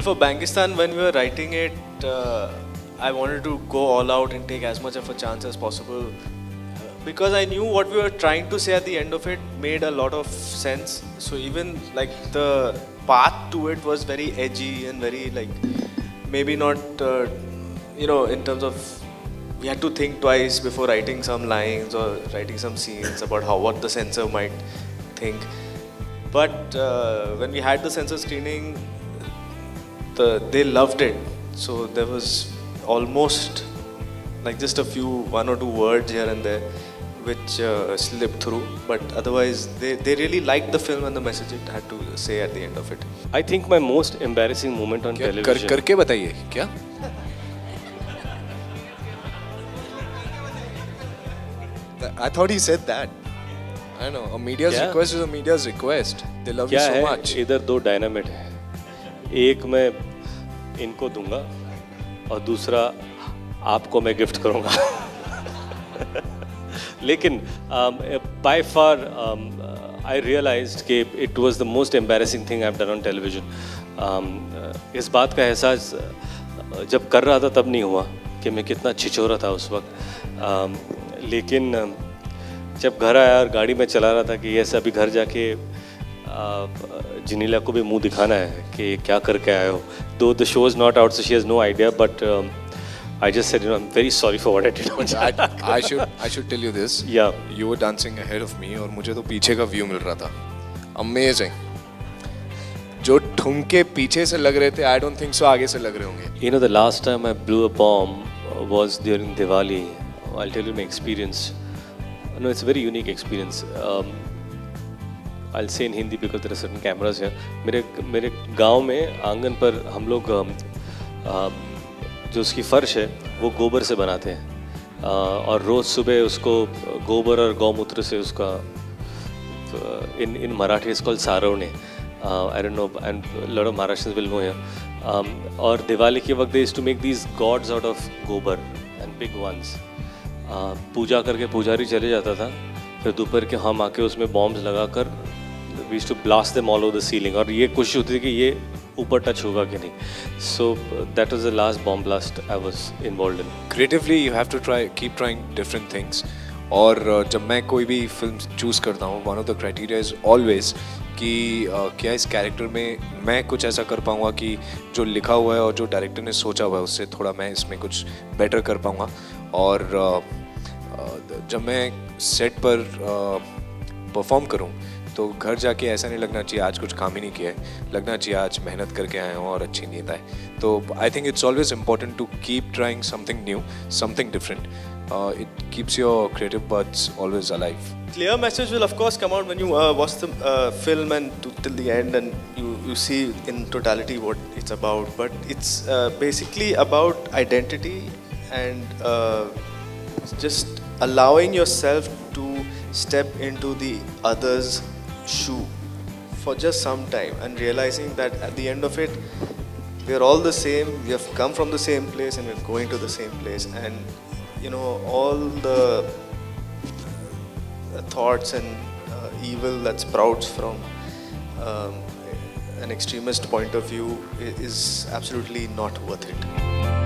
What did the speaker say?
Well, for Bangistan, when we were writing it, I wanted to go all out and take as much of a chance as possible because I knew what we were trying to say at the end of it made a lot of sense. So even like the path to it was very edgy and very like maybe not, in terms of we had to think twice before writing some lines or writing some scenes about what the censor might think. But when we had the censor screening, they loved it. So there was almost like just one or two words here and there which slipped through, but otherwise they really liked the film and the message it had to say at the end of it. I think my most embarrassing moment on television. करके बताइए क्या? I thought he said that. I know. A media's request is a media's request. They love you so much. इधर दो dynamite है. एक मैं इनको दूंगा और दूसरा आपको मैं गिफ्ट करूंगा. लेकिन by far I realized कि it was the most embarrassing thing I've done on television. इस बात का एहसास जब कर रहा था तब नहीं हुआ कि मैं कितना छिछोरा था उस वक्त. लेकिन जब घर आया और गाड़ी में चला रहा था कि ये अभी घर जाके जिनीला को भी मुंह दिखाना है कि क्या करके आए हो. Though the show is not out, so she has no idea, but I just said, I'm very sorry for what I did. I should tell you this. Yeah. You were dancing ahead of me और मुझे तो पीछे का view मिल रहा था. Amazing. जो ठुमके पीछे से लग रहे थे, I don't think so आगे से लग रहे होंगे. You know, the last time I blew a bomb was during Diwali. I'll tell you my experience. No, it's a very unique experience. I'll say in Hindi because there are certain cameras here. मेरे गांव में आंगन पर हम लोग जो उसकी फर्श है वो गोबर से बनाते हैं और रोज़ सुबह उसको गोबर और गौमूत्र से उसका in Marathi it's called सारवणे. I don't know, and a lot of Maharashtrians will know here. और दिवाली के वक्त they used to make these gods out of गोबर and big ones. पूजा करके पुजारी चले जाता था, फिर दोपहर के हम आके उसमें बॉम्ब्स लगाकर we used to blast them all over the ceiling. और ये कोशिश होती थी कि ये ऊपर टच होगा कि नहीं. So that was the last bomb blast I was involved in. Creatively you have to keep trying different things. और जब मैं कोई भी फिल्म चूज़ करता हूँ, one of the criteria is always कि क्या इस कैरेक्टर में मैं कुछ ऐसा कर पाऊँगा कि जो लिखा हुआ है और जो डायरेक्टर ने सोचा हुआ है उससे थोड़ा मैं इसमें कुछ बेटर कर पाऊँगा. और जब मैं सेट पर परफॉर्म करूँ तो घर जाके ऐसा नहीं लगना चाहिए आज कुछ काम ही नहीं किया है, लगना चाहिए आज मेहनत करके आए हों और अच्छी नींद आए. तो I think it's always important to keep trying something new, something different. It keeps your creative buds always alive. Clear message will of course come out when you watch the film and till the end and you see in totality what it's about. But it's basically about identity and just allowing yourself to step into the other's shoe for just some time and realizing that at the end of it we're all the same, we have come from the same place and we're going to the same place. And all the thoughts and evil that sprouts from an extremist point of view is absolutely not worth it.